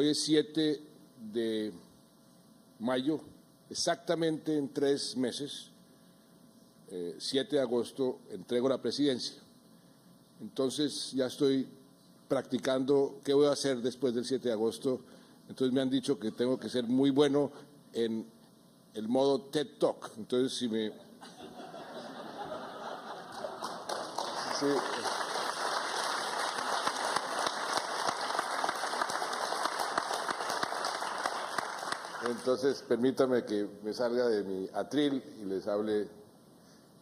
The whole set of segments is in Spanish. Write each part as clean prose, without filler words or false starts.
Hoy es 7 de mayo, exactamente en 3 meses, 7 de agosto, entrego la presidencia. Entonces ya estoy practicando qué voy a hacer después del 7 de agosto. Entonces me han dicho que tengo que ser muy bueno en el modo TED Talk. Entonces si me... Sí. Entonces, permítame que me salga de mi atril y les hable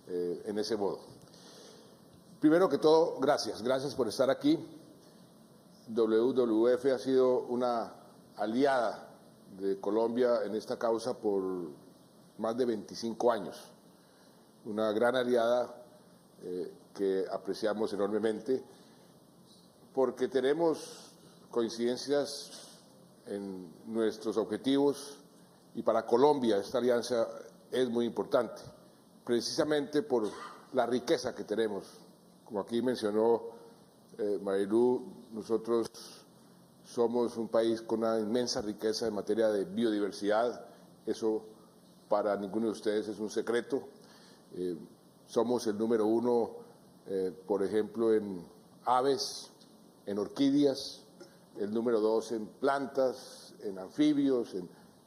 en ese modo. Primero que todo, gracias por estar aquí. WWF ha sido una aliada de Colombia en esta causa por más de 25 años. Una gran aliada que apreciamos enormemente porque tenemos coincidencias en nuestros objetivos y para Colombia esta alianza es muy importante, precisamente por la riqueza que tenemos. Como aquí mencionó Marilu, nosotros somos un país con una inmensa riqueza en materia de biodiversidad, eso para ninguno de ustedes es un secreto. Somos el número 1, por ejemplo, en aves, en orquídeas, el número 2 en plantas, en anfibios,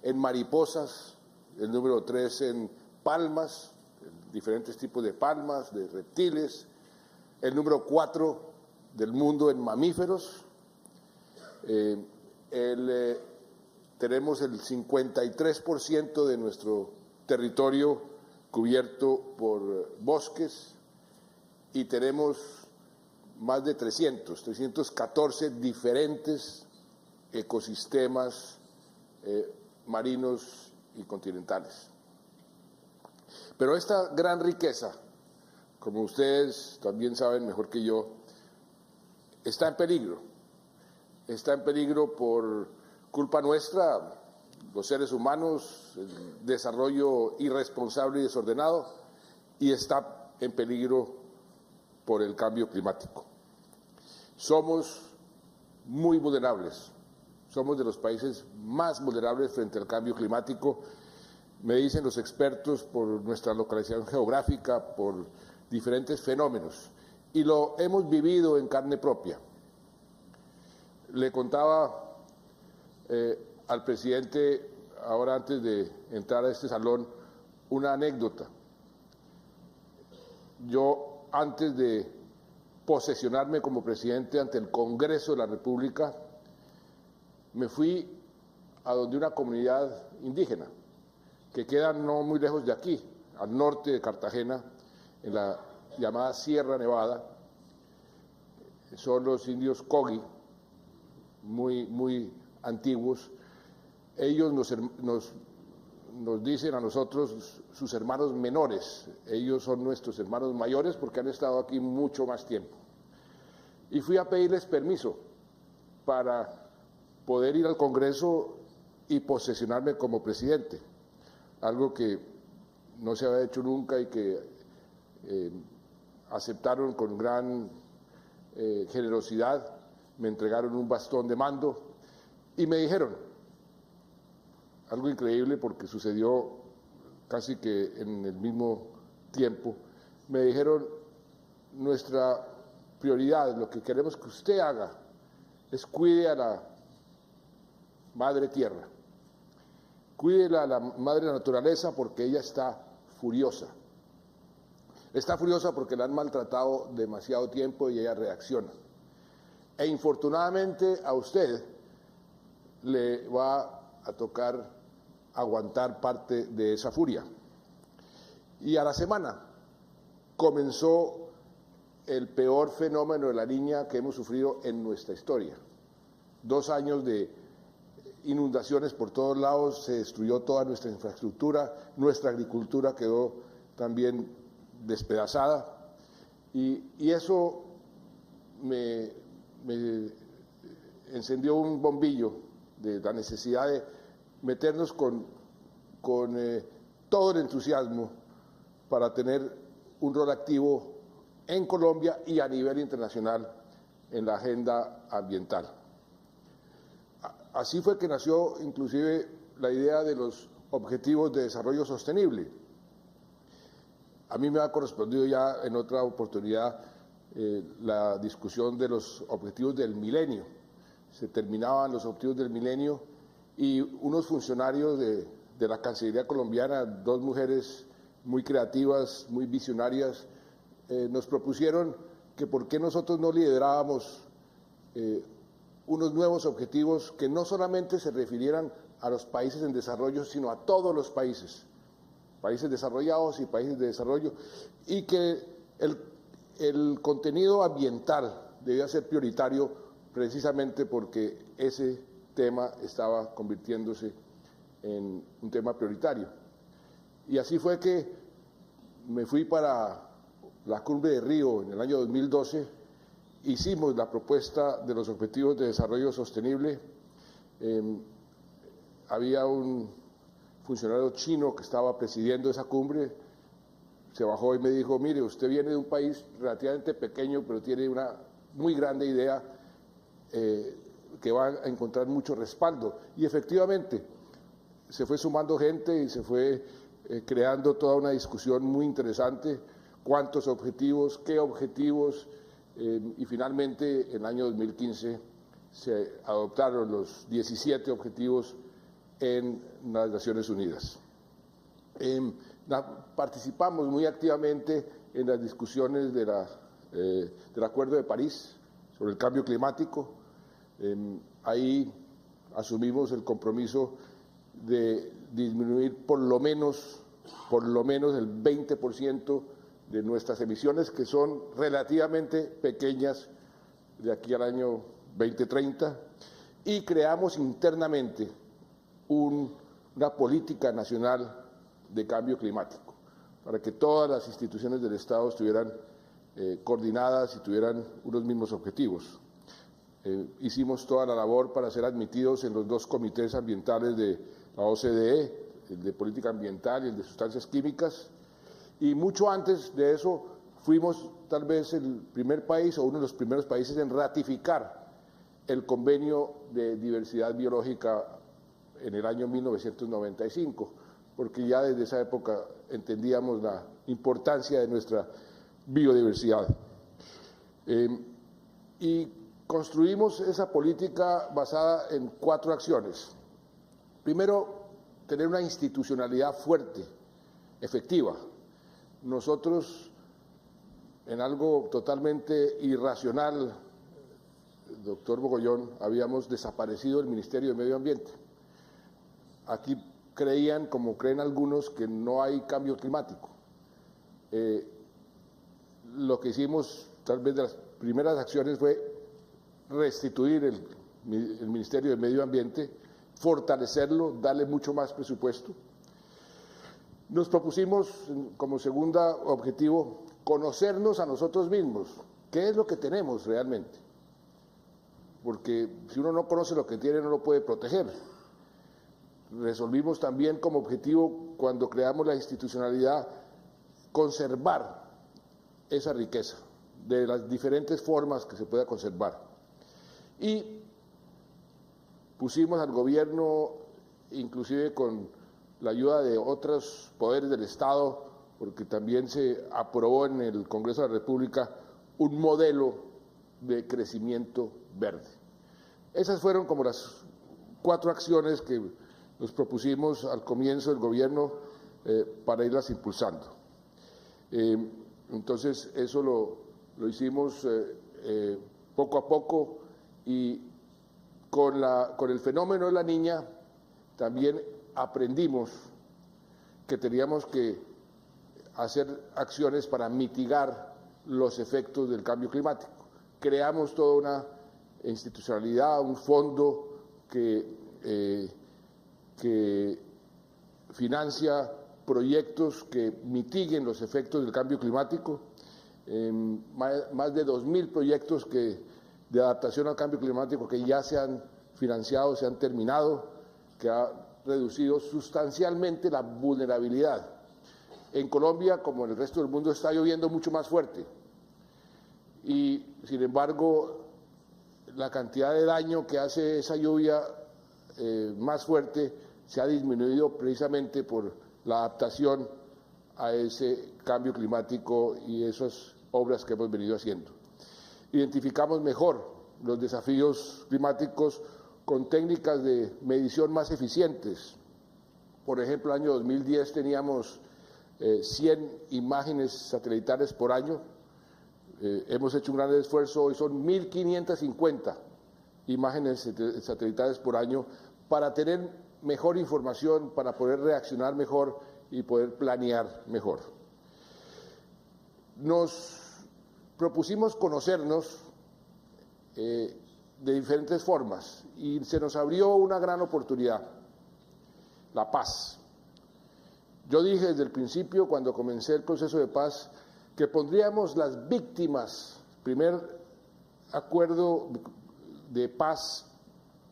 en mariposas, el número 3 en palmas, en diferentes tipos de palmas, de reptiles, el número 4 del mundo en mamíferos, tenemos el 53% de nuestro territorio cubierto por bosques y tenemos más de 314 diferentes ecosistemas marinos y continentales. Pero esta gran riqueza, como ustedes también saben mejor que yo, está en peligro. Está en peligro por culpa nuestra, los seres humanos, el desarrollo irresponsable y desordenado, y está en peligro por el cambio climático. Somos muy vulnerables, somos de los países más vulnerables frente al cambio climático, me dicen los expertos, por nuestra localización geográfica, por diferentes fenómenos, y lo hemos vivido en carne propia. Le contaba al presidente, ahora antes de entrar a este salón, una anécdota. Yo, antes de posesionarme como presidente ante el Congreso de la República, me fui a donde una comunidad indígena, que queda no muy lejos de aquí, al norte de Cartagena, en la llamada Sierra Nevada. Son los indios Kogi, muy antiguos. Ellos nos dicen a nosotros sus hermanos menores, ellos son nuestros hermanos mayores porque han estado aquí mucho más tiempo. Y fui a pedirles permiso para poder ir al Congreso y posesionarme como presidente, algo que no se había hecho nunca y que aceptaron con gran generosidad, me entregaron un bastón de mando y me dijeron, algo increíble porque sucedió casi que en el mismo tiempo, me dijeron, nuestra prioridad, lo que queremos que usted haga es cuide a la madre tierra, cuide a la madre naturaleza porque ella está furiosa. Está furiosa porque la han maltratado demasiado tiempo y ella reacciona. E infortunadamente a usted le va a tocar aguantar parte de esa furia. Y a la semana comenzó el peor fenómeno de la Niña que hemos sufrido en nuestra historia. 2 años de inundaciones por todos lados, se destruyó toda nuestra infraestructura, nuestra agricultura quedó también despedazada y eso me encendió un bombillo de la necesidad de meternos con todo el entusiasmo para tener un rol activo en Colombia y a nivel internacional en la agenda ambiental. así fue que nació inclusive la idea de los Objetivos de Desarrollo Sostenible. A mí me ha correspondido ya en otra oportunidad la discusión de los Objetivos del Milenio. Se terminaban los Objetivos del Milenio y unos funcionarios de la Cancillería colombiana, dos mujeres muy creativas, muy visionarias, nos propusieron que por qué nosotros no liderábamos unos nuevos objetivos que no solamente se refirieran a los países en desarrollo, sino a todos los países desarrollados y países de desarrollo, y que el contenido ambiental debía ser prioritario precisamente porque ese tema estaba convirtiéndose en un tema prioritario. Y así fue que me fui para la Cumbre de Río en el año 2012, hicimos la propuesta de los Objetivos de Desarrollo Sostenible. Había un funcionario chino que estaba presidiendo esa cumbre, se bajó y me dijo: mire, usted viene de un país relativamente pequeño, pero tiene una muy grande idea que va a encontrar mucho respaldo. Y efectivamente, se fue sumando gente y se fue creando toda una discusión muy interesante: cuántos objetivos, qué objetivos, y finalmente en el año 2015 se adoptaron los 17 objetivos en las Naciones Unidas. Participamos muy activamente en las discusiones del Acuerdo de París sobre el cambio climático. Ahí asumimos el compromiso de disminuir por lo menos el 20% de nuestras emisiones, que son relativamente pequeñas, de aquí al año 2030, y creamos internamente una política nacional de cambio climático, para que todas las instituciones del Estado estuvieran coordinadas y tuvieran unos mismos objetivos. Hicimos toda la labor para ser admitidos en los dos comités ambientales de la OCDE, el de política ambiental y el de sustancias químicas, y mucho antes de eso fuimos tal vez el primer país o uno de los primeros países en ratificar el Convenio de Diversidad Biológica en el año 1995, porque ya desde esa época entendíamos la importancia de nuestra biodiversidad. Y construimos esa política basada en 4 acciones. Primero, tener una institucionalidad fuerte, efectiva. Nosotros, en algo totalmente irracional, doctor Mogollón, habíamos desaparecido el Ministerio de Medio Ambiente. Aquí creían, como creen algunos, que no hay cambio climático. Lo que hicimos, tal vez de las primeras acciones, fue restituir el Ministerio de Medio Ambiente, fortalecerlo, darle mucho más presupuesto. Nos propusimos, como segundo objetivo, conocernos a nosotros mismos. ¿Qué es lo que tenemos realmente? Porque si uno no conoce lo que tiene, no lo puede proteger. Resolvimos también como objetivo, cuando creamos la institucionalidad, conservar esa riqueza de las diferentes formas que se pueda conservar. Y pusimos al gobierno, inclusive con la ayuda de otros poderes del Estado, porque también se aprobó en el Congreso de la República un modelo de crecimiento verde. Esas fueron como las 4 acciones que nos propusimos al comienzo del gobierno para irlas impulsando. Entonces, eso lo hicimos poco a poco, y con el fenómeno de la Niña también aprendimos que teníamos que hacer acciones para mitigar los efectos del cambio climático. Creamos toda una institucionalidad, un fondo que financia proyectos que mitiguen los efectos del cambio climático, más de 2.000 proyectos de adaptación al cambio climático que ya se han financiado, se han terminado, que ha reducido sustancialmente la vulnerabilidad. En Colombia, como en el resto del mundo, está lloviendo mucho más fuerte, y sin embargo la cantidad de daño que hace esa lluvia más fuerte se ha disminuido precisamente por la adaptación a ese cambio climático y esas obras que hemos venido haciendo. Identificamos mejor los desafíos climáticos con técnicas de medición más eficientes. Por ejemplo, el año 2010 teníamos 100 imágenes satelitales por año. Hemos hecho un gran esfuerzo, hoy son 1.550 imágenes satelitales por año para tener mejor información, para poder reaccionar mejor y poder planear mejor. Nos propusimos conocernos de diferentes formas y se nos abrió una gran oportunidad, la paz. Yo dije desde el principio, cuando comencé el proceso de paz, que pondríamos las víctimas, primer acuerdo de paz,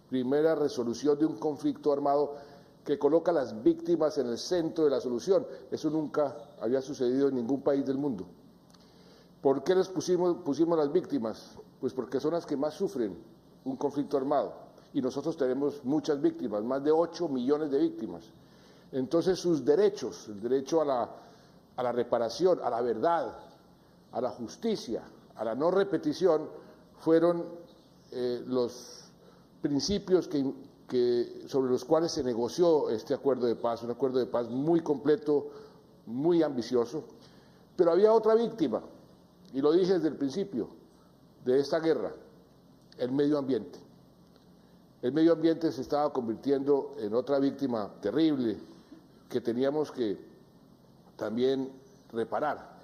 primera resolución de un conflicto armado que coloca a las víctimas en el centro de la solución. Eso nunca había sucedido en ningún país del mundo. ¿Por qué les pusimos las víctimas? Pues porque son las que más sufren un conflicto armado. Y nosotros tenemos muchas víctimas, más de 8 millones de víctimas. Entonces sus derechos, el derecho a la reparación, a la verdad, a la justicia, a la no repetición, fueron los principios sobre los cuales se negoció este acuerdo de paz, un acuerdo de paz muy completo, muy ambicioso. Pero había otra víctima, y lo dije desde el principio de esta guerra, el medio ambiente. El medio ambiente se estaba convirtiendo en otra víctima terrible que teníamos que también reparar.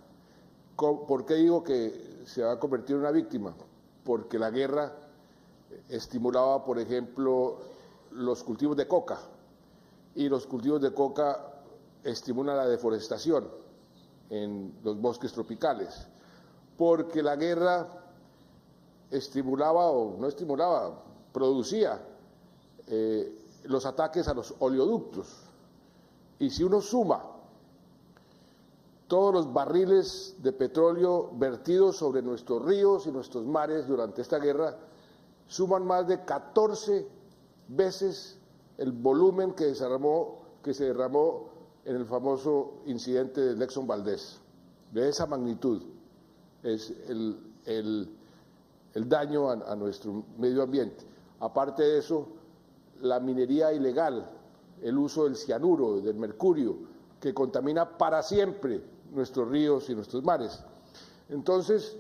¿Por qué digo que se va a convertir en una víctima? Porque la guerra estimulaba, por ejemplo, los cultivos de coca, y los cultivos de coca estimulan la deforestación en los bosques tropicales, porque la guerra estimulaba, o no estimulaba, producía los ataques a los oleoductos. Y si uno suma todos los barriles de petróleo vertidos sobre nuestros ríos y nuestros mares durante esta guerra, suman más de 14 veces el volumen que se derramó en el famoso incidente del Exxon Valdez. De esa magnitud es el daño a nuestro medio ambiente. Aparte de eso, la minería ilegal, el uso del cianuro, del mercurio, que contamina para siempre nuestros ríos y nuestros mares. Entonces,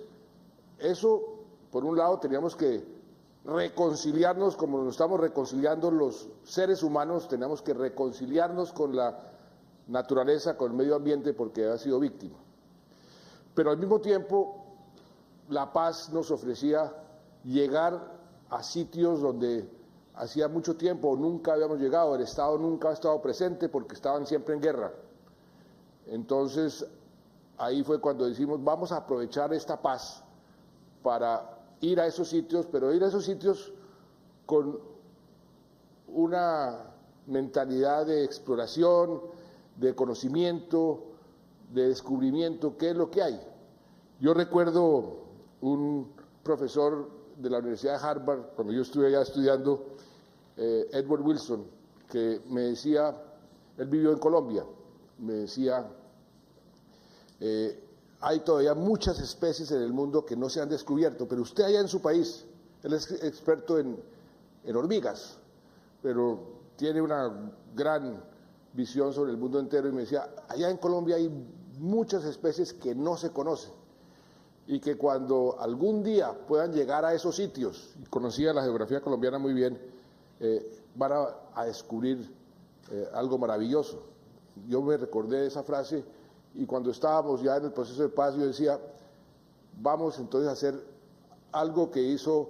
eso, por un lado, teníamos que reconciliarnos, como nos estamos reconciliando los seres humanos, tenemos que reconciliarnos con la naturaleza, con el medio ambiente, porque ha sido víctima. Pero al mismo tiempo, la paz nos ofrecía llegar a sitios donde hacía mucho tiempo nunca habíamos llegado, el Estado nunca ha estado presente porque estaban siempre en guerra. Entonces, ahí fue cuando decimos, vamos a aprovechar esta paz para ir a esos sitios, pero ir a esos sitios con una mentalidad de exploración, de conocimiento, de descubrimiento, qué es lo que hay. Yo recuerdo un profesor de la Universidad de Harvard, cuando yo estuve allá estudiando, Edward Wilson, que me decía, él vivió en Colombia, me decía, hay todavía muchas especies en el mundo que no se han descubierto, pero usted allá en su país, él es experto en hormigas, pero tiene una gran visión sobre el mundo entero, y me decía, allá en Colombia hay muchas especies que no se conocen, y que cuando algún día puedan llegar a esos sitios, y conocía la geografía colombiana muy bien, van a descubrir algo maravilloso. Yo me recordé de esa frase, y cuando estábamos ya en el proceso de paz, yo decía, vamos entonces a hacer algo que hizo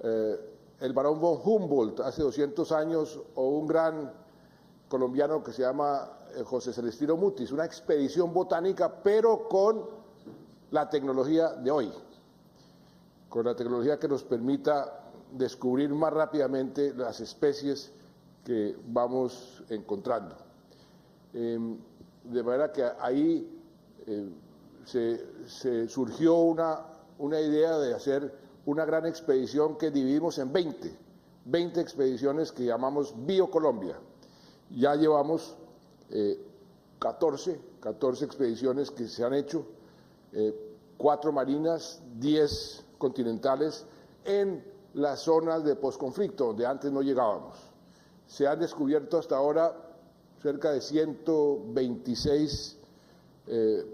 el barón von Humboldt hace 200 años, o un gran colombiano que se llama José Celestino Mutis, una expedición botánica, pero con la tecnología de hoy, con la tecnología que nos permita descubrir más rápidamente las especies que vamos encontrando. De manera que ahí se surgió una idea de hacer una gran expedición que dividimos en 20 20 expediciones que llamamos BioColombia. Ya llevamos 14 expediciones que se han hecho, 4 marinas, 10 continentales, en las zonas de posconflicto, donde antes no llegábamos. Se han descubierto hasta ahora cerca de 126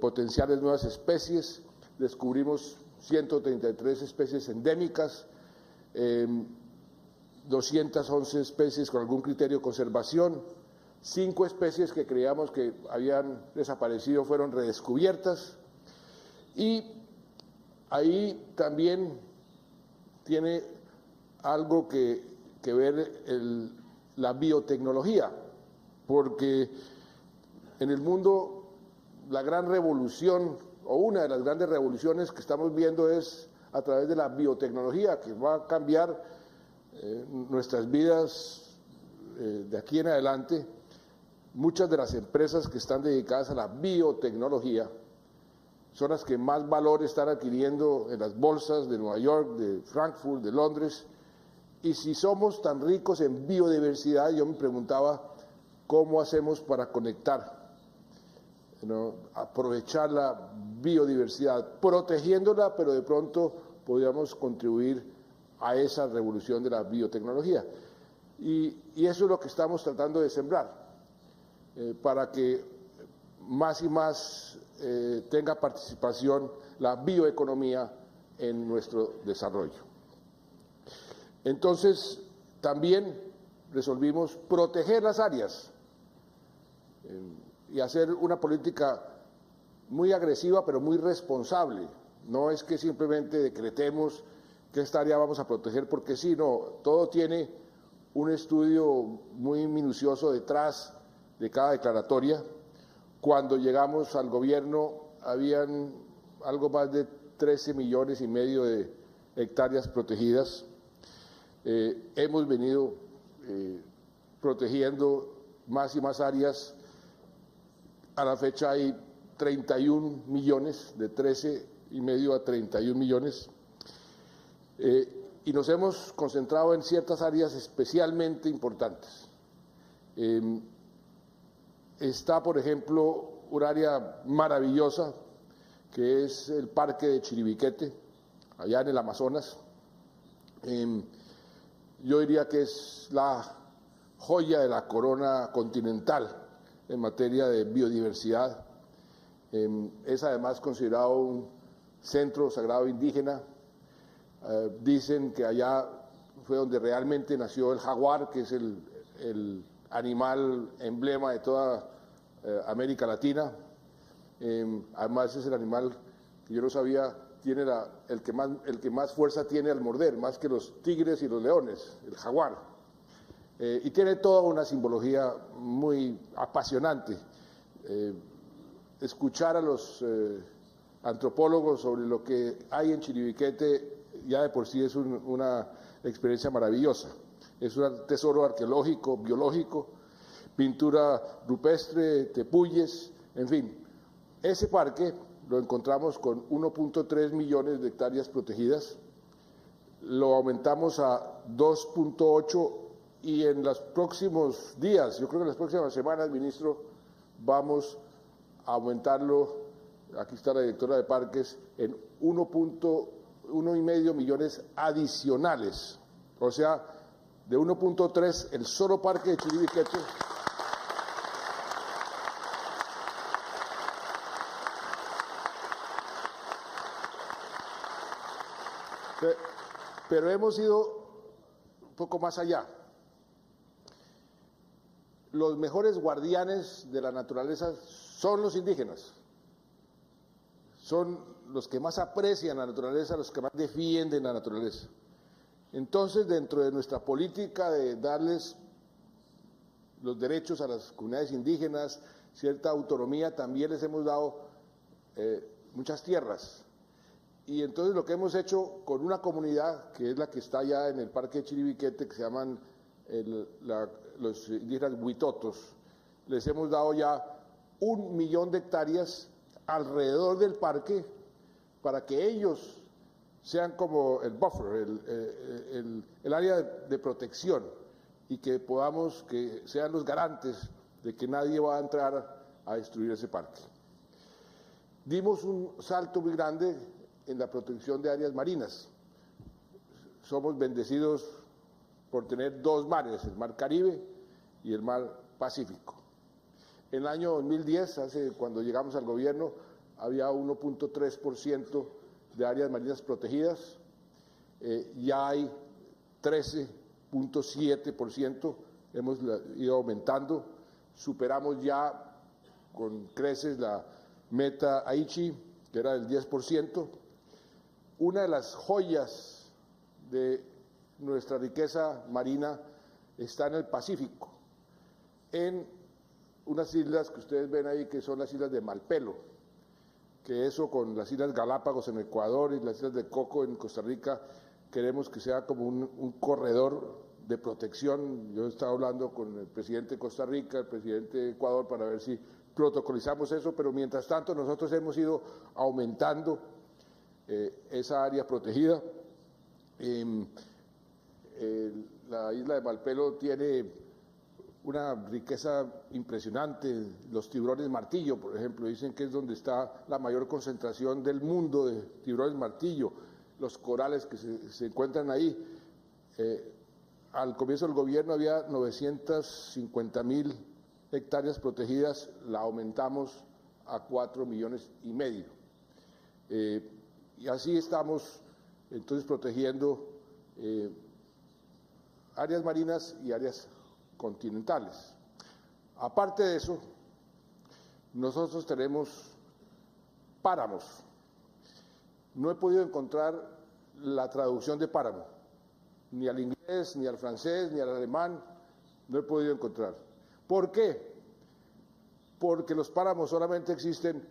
potenciales nuevas especies, descubrimos 133 especies endémicas, 211 especies con algún criterio de conservación, 5 especies que creíamos que habían desaparecido fueron redescubiertas, y ahí también tiene algo que ver la biotecnología, porque en el mundo la gran revolución, o una de las grandes revoluciones que estamos viendo, es a través de la biotecnología, que va a cambiar nuestras vidas de aquí en adelante. Muchas de las empresas que están dedicadas a la biotecnología son las que más valor están adquiriendo en las bolsas de Nueva York, de Frankfurt, de Londres. Y si somos tan ricos en biodiversidad, yo me preguntaba cómo hacemos para conectar, aprovechar la biodiversidad, protegiéndola, pero de pronto podríamos contribuir a esa revolución de la biotecnología. Y eso es lo que estamos tratando de sembrar, para que más y más tenga participación la bioeconomía en nuestro desarrollo. Entonces, también resolvimos proteger las áreas y hacer una política muy agresiva, pero muy responsable. No es que simplemente decretemos que esta área vamos a proteger porque sí, no, todo tiene un estudio muy minucioso detrás de cada declaratoria. Cuando llegamos al gobierno habían algo más de 13,5 millones de hectáreas protegidas. Hemos venido protegiendo más y más áreas. A la fecha hay 31 millones, de 13,5 a 31 millones. Y nos hemos concentrado en ciertas áreas especialmente importantes. Está, por ejemplo, un área maravillosa que es el Parque de Chiribiquete, allá en el Amazonas. Yo diría que es la joya de la corona continental en materia de biodiversidad. Es además considerado un centro sagrado indígena. Dicen que allá fue donde realmente nació el jaguar, que es el animal emblema de toda América Latina. Además es el animal que yo no sabía, tiene el que más fuerza tiene al morder, más que los tigres y los leones, el jaguar. Y tiene toda una simbología muy apasionante. Escuchar a los antropólogos sobre lo que hay en Chiribiquete ya de por sí es una experiencia maravillosa. Es un tesoro arqueológico, biológico, pintura rupestre, tepuyes, en fin. Ese parque lo encontramos con 1.3 millones de hectáreas protegidas, lo aumentamos a 2.8 y en los próximos días, yo creo que en las próximas semanas, ministro, vamos a aumentarlo, aquí está la directora de parques, en 1.5 millones adicionales, o sea, de 1.3 el solo parque de Chiribiquete. Pero hemos ido un poco más allá. Los mejores guardianes de la naturaleza son los indígenas. Son los que más aprecian la naturaleza, los que más defienden la naturaleza. Entonces, dentro de nuestra política de darles los derechos a las comunidades indígenas, cierta autonomía, también les hemos dado muchas tierras. Y entonces lo que hemos hecho con una comunidad, que es la que está allá en el Parque de Chiribiquete, que se llaman los indígenas huitotos, les hemos dado ya 1 millón de hectáreas alrededor del parque para que ellos sean como el buffer, el área de protección, y que podamos, que sean los garantes de que nadie va a entrar a destruir ese parque. Dimos un salto muy grande en la protección de áreas marinas. Somos bendecidos por tener dos mares, el Mar Caribe y el Mar Pacífico. En el año 2010, cuando llegamos al gobierno, había 1.3% de áreas marinas protegidas, ya hay 13.7%, hemos ido aumentando, superamos ya con creces la meta Aichi, que era del 10%. Una de las joyas de nuestra riqueza marina está en el Pacífico, en unas islas que ustedes ven ahí, que son las islas de Malpelo, que eso con las islas Galápagos en Ecuador y las islas de Coco en Costa Rica, queremos que sea como un corredor de protección. Yo he estado hablando con el presidente de Costa Rica, el presidente de Ecuador, para ver si protocolizamos eso, pero mientras tanto nosotros hemos ido aumentando esa área protegida. La isla de Malpelo tiene una riqueza impresionante. Los tiburones martillo, por ejemplo, dicen que es donde está la mayor concentración del mundo de tiburones martillo. Los corales que se encuentran ahí. Al comienzo del gobierno había 950.000 hectáreas protegidas, la aumentamos a 4,5 millones. Y así estamos entonces protegiendo áreas marinas y áreas continentales. Aparte de eso, nosotros tenemos páramos. No he podido encontrar la traducción de páramo, ni al inglés, ni al francés, ni al alemán, no he podido encontrar. ¿Por qué? Porque los páramos solamente existen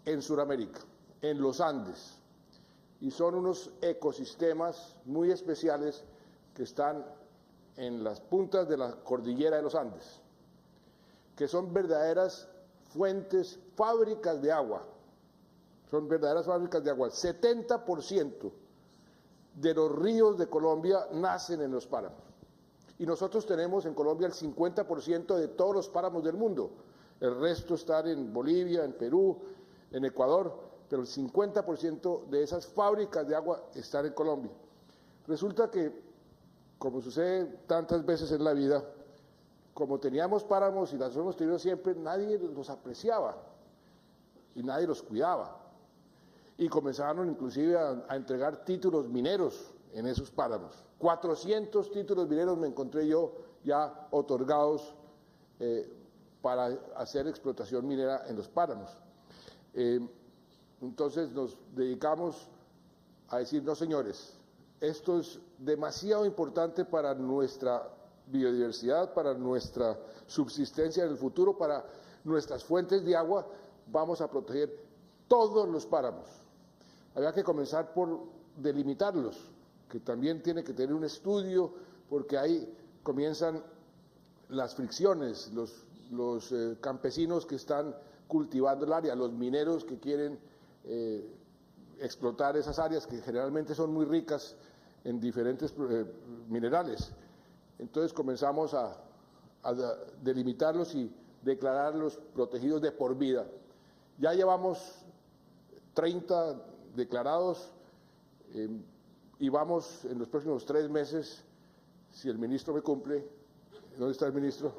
en Sudamérica, en los Andes, y son unos ecosistemas muy especiales que están en las puntas de la cordillera de los Andes, que son verdaderas fuentes, fábricas de agua. Son verdaderas fábricas de agua. El 70% de los ríos de Colombia nacen en los páramos. Y nosotros tenemos en Colombia el 50% de todos los páramos del mundo. El resto están en Bolivia, en Perú, en Ecuador, pero el 50% de esas fábricas de agua están en Colombia. Resulta que, como sucede tantas veces en la vida, como teníamos páramos y las hemos tenido siempre, nadie los apreciaba y nadie los cuidaba. Y comenzaron inclusive a entregar títulos mineros en esos páramos. 400 títulos mineros me encontré yo ya otorgados para hacer explotación minera en los páramos. Entonces nos dedicamos a decir, no señores, esto es demasiado importante para nuestra biodiversidad, para nuestra subsistencia en el futuro, para nuestras fuentes de agua, vamos a proteger todos los páramos. Había que comenzar por delimitarlos, que también tiene que tener un estudio, porque ahí comienzan las fricciones, los campesinos que están cultivando el área, los mineros que quieren explotar esas áreas que generalmente son muy ricas en diferentes minerales. Entonces comenzamos a delimitarlos y declararlos protegidos de por vida. Ya llevamos 30 declarados y vamos en los próximos 3 meses, si el ministro me cumple, ¿dónde está el ministro?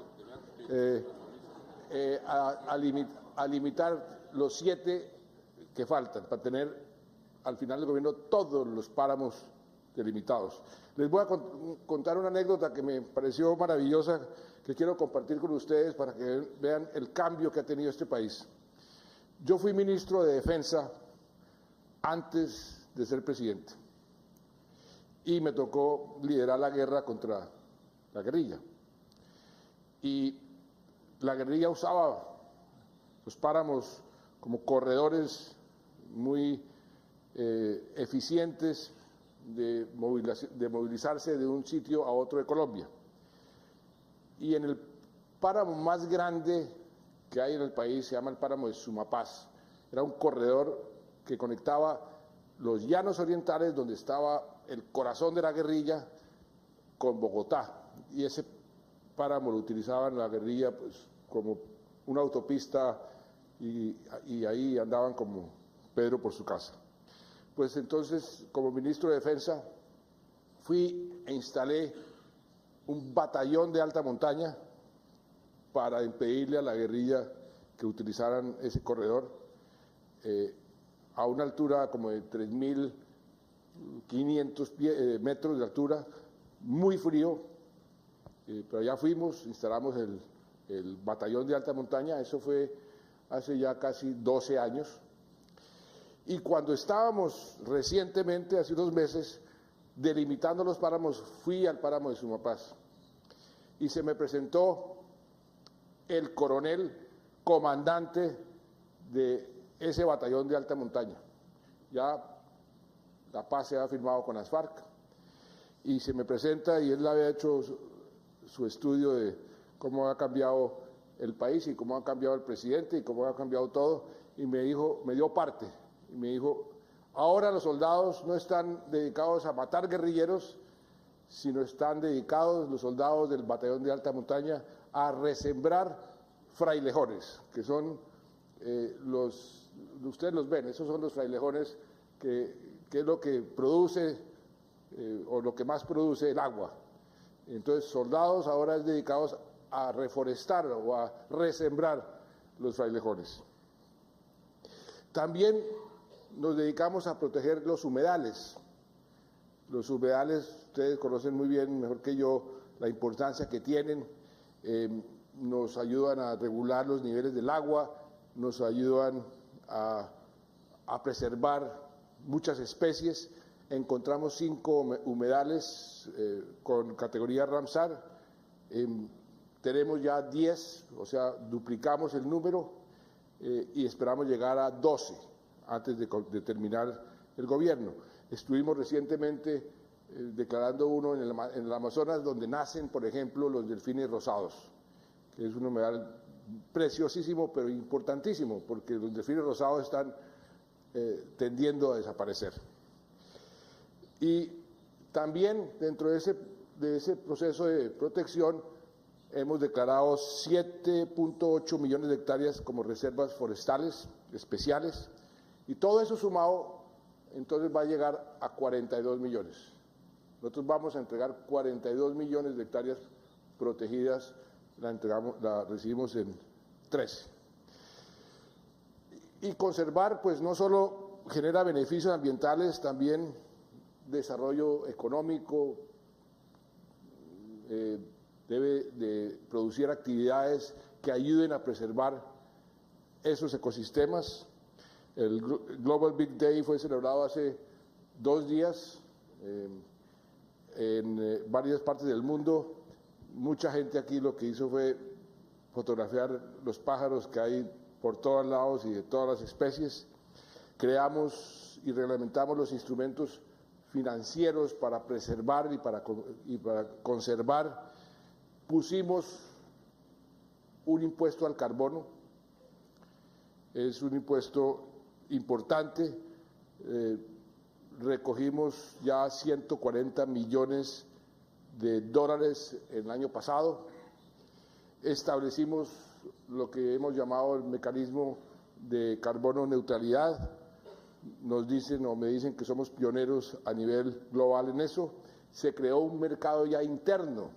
A limitar los 7 que faltan para tener al final del gobierno todos los páramos delimitados. Les voy a contar una anécdota que me pareció maravillosa, que quiero compartir con ustedes para que vean el cambio que ha tenido este país. Yo fui ministro de Defensa antes de ser presidente y me tocó liderar la guerra contra la guerrilla. Y la guerrilla usaba los páramos como corredores muy eficientes de movilizarse de un sitio a otro de Colombia. Y en el páramo más grande que hay en el país, se llama el páramo de Sumapaz, era un corredor que conectaba los llanos orientales, donde estaba el corazón de la guerrilla, con Bogotá. Y ese páramo lo utilizaban la guerrilla pues, como una autopista y ahí andaban como Pedro por su casa. Pues entonces, como ministro de Defensa, fui e instalé un batallón de alta montaña para impedirle a la guerrilla que utilizaran ese corredor a una altura como de 3.500 metros de altura, muy frío, pero ya fuimos, instalamos el batallón de alta montaña, eso fue hace ya casi 12 años, y cuando estábamos recientemente, hace unos meses, delimitando los páramos, fui al páramo de Sumapaz, y se me presentó el coronel comandante de ese batallón de alta montaña. Ya la paz se ha firmado con las FARC, y se me presenta y él había hecho su estudio de cómo ha cambiado el país y cómo ha cambiado el presidente y cómo ha cambiado todo, y me dijo, me dio parte, y me dijo, ahora los soldados no están dedicados a matar guerrilleros, sino están dedicados los soldados del batallón de alta montaña a resembrar frailejones, que son ustedes los ven, esos son los frailejones que es lo que produce o lo que más produce el agua. Entonces, soldados ahora es dedicados a reforestar o a resembrar los frailejones. También nos dedicamos a proteger los humedales. Los humedales, ustedes conocen muy bien, mejor que yo, la importancia que tienen. Nos ayudan a regular los niveles del agua, nos ayudan a preservar muchas especies. Encontramos 5 humedales con categoría Ramsar, tenemos ya 10, o sea, duplicamos el número y esperamos llegar a 12 antes de terminar el gobierno. Estuvimos recientemente declarando uno en el Amazonas, donde nacen, por ejemplo, los delfines rosados, que es un humedal preciosísimo, pero importantísimo, porque los delfines rosados están tendiendo a desaparecer. Y también dentro de ese proceso de protección hemos declarado 7.8 millones de hectáreas como reservas forestales especiales, y todo eso sumado entonces va a llegar a 42 millones. Nosotros vamos a entregar 42 millones de hectáreas protegidas, la recibimos en 13. Y conservar pues no solo genera beneficios ambientales, también desarrollo económico, debe de producir actividades que ayuden a preservar esos ecosistemas. El Global Big Day fue celebrado hace 2 días en varias partes del mundo. Mucha gente aquí lo que hizo fue fotografiar los pájaros que hay por todos lados y de todas las especies. Creamos y reglamentamos los instrumentos financieros para preservar y para conservar. Pusimos un impuesto al carbono, es un impuesto importante, recogimos ya 140 millones de dólares el año pasado, establecimos lo que hemos llamado el mecanismo de carbono neutralidad. Nos dicen o me dicen que somos pioneros a nivel global en eso. Se creó un mercado ya interno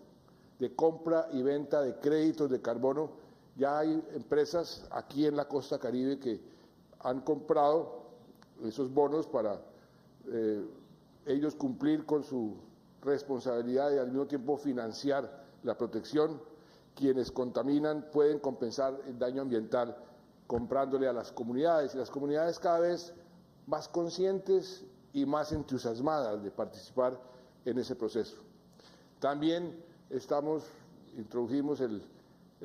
de compra y venta de créditos de carbono. Ya hay empresas aquí en la costa Caribe que han comprado esos bonos para ellos cumplir con su responsabilidad y al mismo tiempo financiar la protección. Quienes contaminan pueden compensar el daño ambiental comprándole a las comunidades, y las comunidades cada vez más conscientes y más entusiasmadas de participar en ese proceso. También introdujimos el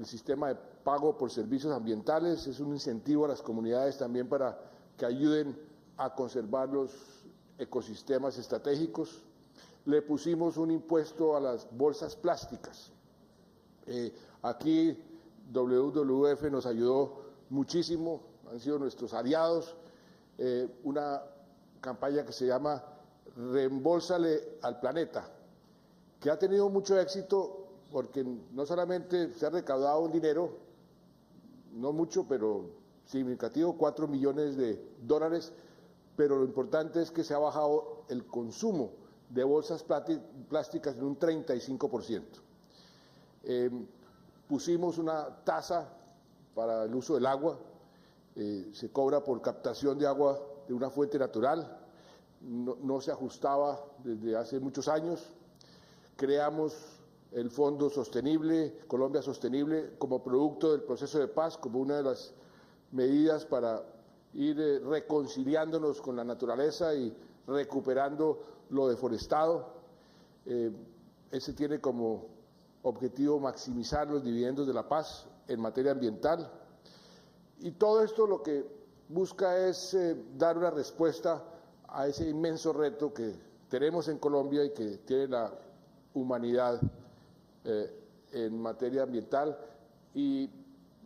sistema de pago por servicios ambientales, es un incentivo a las comunidades también para que ayuden a conservar los ecosistemas estratégicos. Le pusimos un impuesto a las bolsas plásticas. Aquí WWF nos ayudó muchísimo, han sido nuestros aliados. Una campaña que se llama Reembolsale al Planeta, que ha tenido mucho éxito porque no solamente se ha recaudado un dinero, no mucho, pero significativo, $4 millones, pero lo importante es que se ha bajado el consumo de bolsas plásticas en un 35%. Pusimos una tasa para el uso del agua, se cobra por captación de agua de una fuente natural, no se ajustaba desde hace muchos años. Creamos el Fondo Sostenible, Colombia Sostenible, como producto del proceso de paz, como una de las medidas para ir reconciliándonos con la naturaleza y recuperando lo deforestado. Ese tiene como objetivo maximizar los dividendos de la paz en materia ambiental. Y todo esto lo que busca es dar una respuesta a ese inmenso reto que tenemos en Colombia y que tiene la humanidad en materia ambiental, y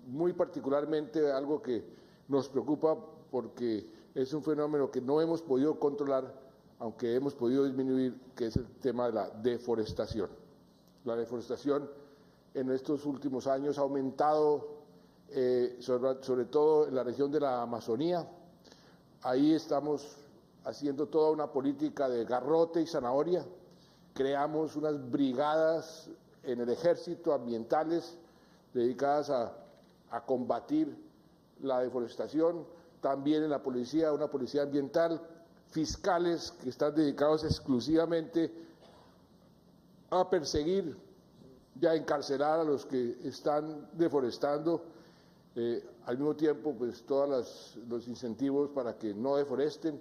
muy particularmente algo que nos preocupa porque es un fenómeno que no hemos podido controlar, aunque hemos podido disminuir, que es el tema de la deforestación. La deforestación en estos últimos años ha aumentado, sobre todo en la región de la Amazonía. Ahí estamos haciendo toda una política de garrote y zanahoria. Creamos unas brigadas en el ejército ambientales dedicadas a combatir la deforestación, también en la policía, una policía ambiental, fiscales que están dedicados exclusivamente a perseguir y a encarcelar a los que están deforestando, al mismo tiempo pues todos los incentivos para que no deforesten.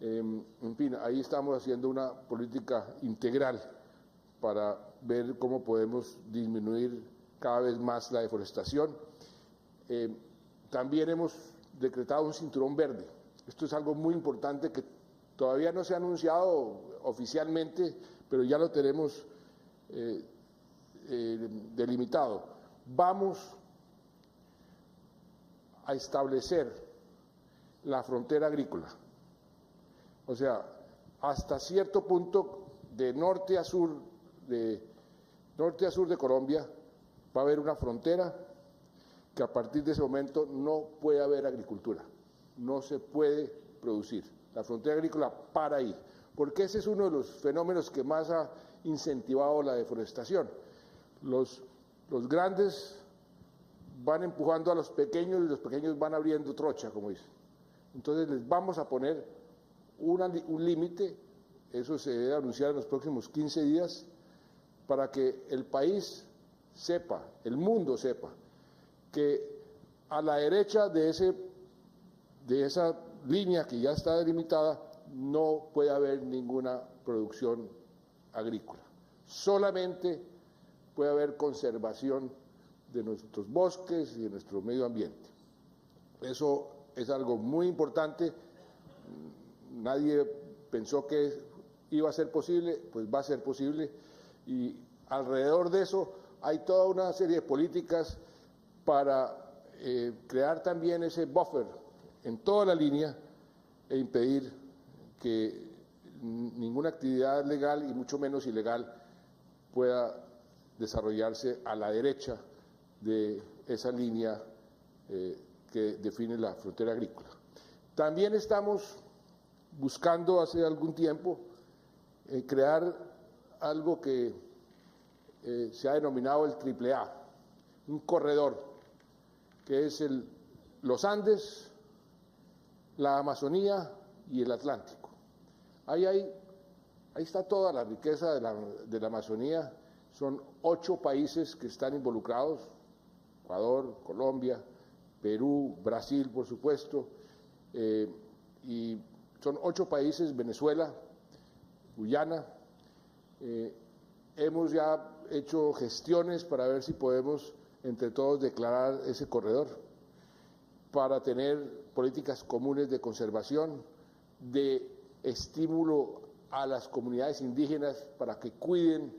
En fin, ahí estamos haciendo una política integral para ver cómo podemos disminuir cada vez más la deforestación. También hemos decretado un cinturón verde. Esto es algo muy importante que todavía no se ha anunciado oficialmente, pero ya lo tenemos delimitado. Vamos a establecer la frontera agrícola. O sea, hasta cierto punto, de norte a sur de Colombia, va a haber una frontera que a partir de ese momento no puede haber agricultura, no se puede producir. La frontera agrícola para ahí, porque ese es uno de los fenómenos que más ha incentivado la deforestación. Los grandes van empujando a los pequeños y los pequeños van abriendo trocha, como dicen. Entonces les vamos a poner un límite, eso se debe anunciar en los próximos 15 días, para que el país sepa, el mundo sepa, que a la derecha de esa línea que ya está delimitada no puede haber ninguna producción agrícola. Solamente puede haber conservación de nuestros bosques y de nuestro medio ambiente. Eso es algo muy importante. Nadie pensó que iba a ser posible, pues va a ser posible, y alrededor de eso hay toda una serie de políticas para crear también ese buffer en toda la línea e impedir que ninguna actividad legal y mucho menos ilegal pueda desarrollarse a la derecha de esa línea que define la frontera agrícola. También estamos buscando hace algún tiempo crear algo que se ha denominado el AAA, un corredor, que es los Andes, la Amazonía y el Atlántico. Ahí está toda la riqueza de la Amazonía. Son 8 países que están involucrados: Ecuador, Colombia, Perú, Brasil, por supuesto, y son 8 países, Venezuela, Guyana. Hemos ya hecho gestiones para ver si podemos entre todos declarar ese corredor, para tener políticas comunes de conservación, de estímulo a las comunidades indígenas para que cuiden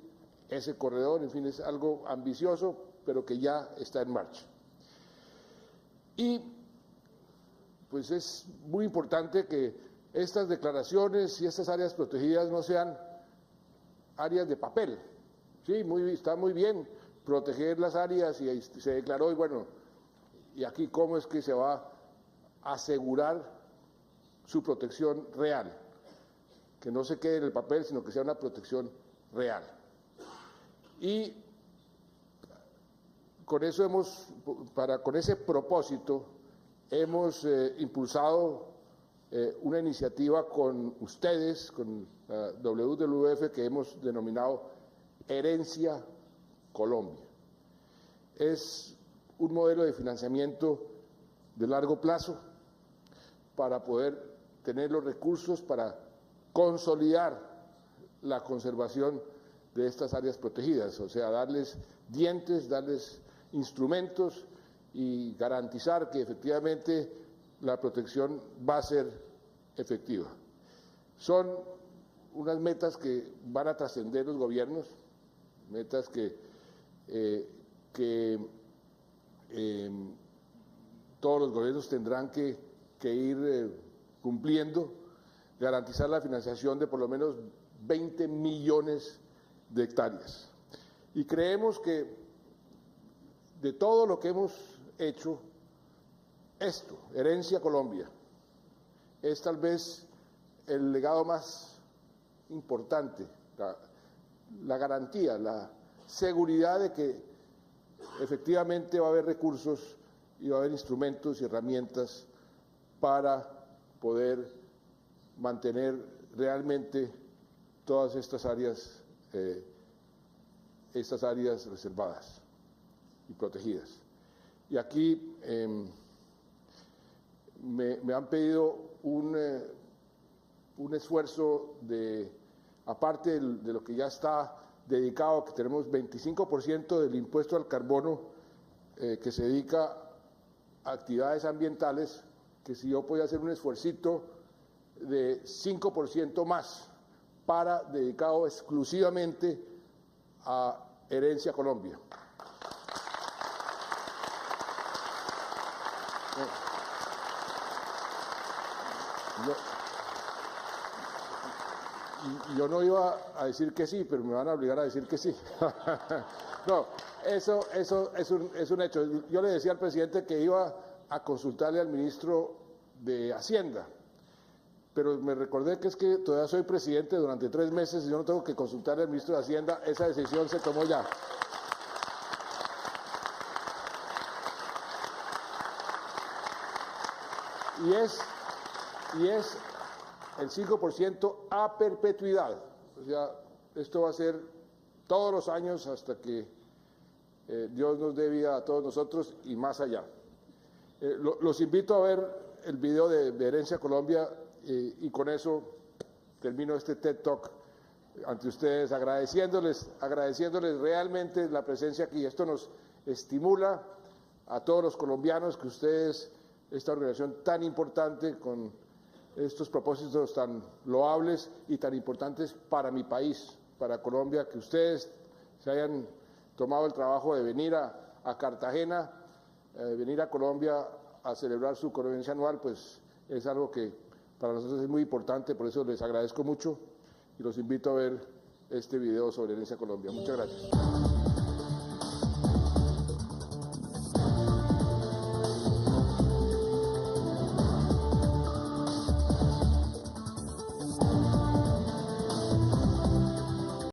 ese corredor. En fin, es algo ambicioso, pero que ya está en marcha. Y pues es muy importante que estas declaraciones y estas áreas protegidas no sean áreas de papel. Sí, está muy bien proteger las áreas y se declaró, y bueno, y aquí cómo es que se va a asegurar su protección real, que no se quede en el papel, sino que sea una protección real. Y con eso con ese propósito hemos impulsado una iniciativa con ustedes, con la WWF, que hemos denominado Herencia Colombia. Es un modelo de financiamiento de largo plazo para poder tener los recursos para consolidar la conservación de estas áreas protegidas, o sea, darles dientes, darles instrumentos y garantizar que efectivamente la protección va a ser efectiva. Son unas metas que van a trascender los gobiernos, metas que todos los gobiernos tendrán que ir cumpliendo, garantizar la financiación de por lo menos 20 millones de hectáreas. Y creemos que de todo lo que hemos hecho, esto, Herencia Colombia, es tal vez el legado más importante, la garantía, la seguridad de que efectivamente va a haber recursos y va a haber instrumentos y herramientas para poder mantener realmente todas estas áreas reservadas y protegidas. Y aquí me han pedido un esfuerzo aparte de lo que ya está dedicado, que tenemos 25% del impuesto al carbono que se dedica a actividades ambientales, que si yo podía hacer un esfuercito de 5% más dedicado exclusivamente a Herencia Colombia. Yo no iba a decir que sí, pero me van a obligar a decir que sí. No, eso es un hecho. Yo le decía al presidente que iba a consultarle al ministro de Hacienda, pero me recordé que es que todavía soy presidente durante 3 meses y yo no tengo que consultarle al ministro de Hacienda, esa decisión se tomó ya. Y es el 5% a perpetuidad, o sea, esto va a ser todos los años hasta que Dios nos dé vida a todos nosotros y más allá. Los invito a ver el video de Herencia Colombia y con eso termino este TED Talk ante ustedes, agradeciéndoles realmente la presencia aquí. Esto nos estimula a todos los colombianos que ustedes, esta organización tan importante con estos propósitos tan loables y tan importantes para mi país, para Colombia, que ustedes se hayan tomado el trabajo de venir a Cartagena, venir a Colombia a celebrar su convivencia anual, pues es algo que para nosotros es muy importante, por eso les agradezco mucho y los invito a ver este video sobre Herencia Colombia. Muchas gracias.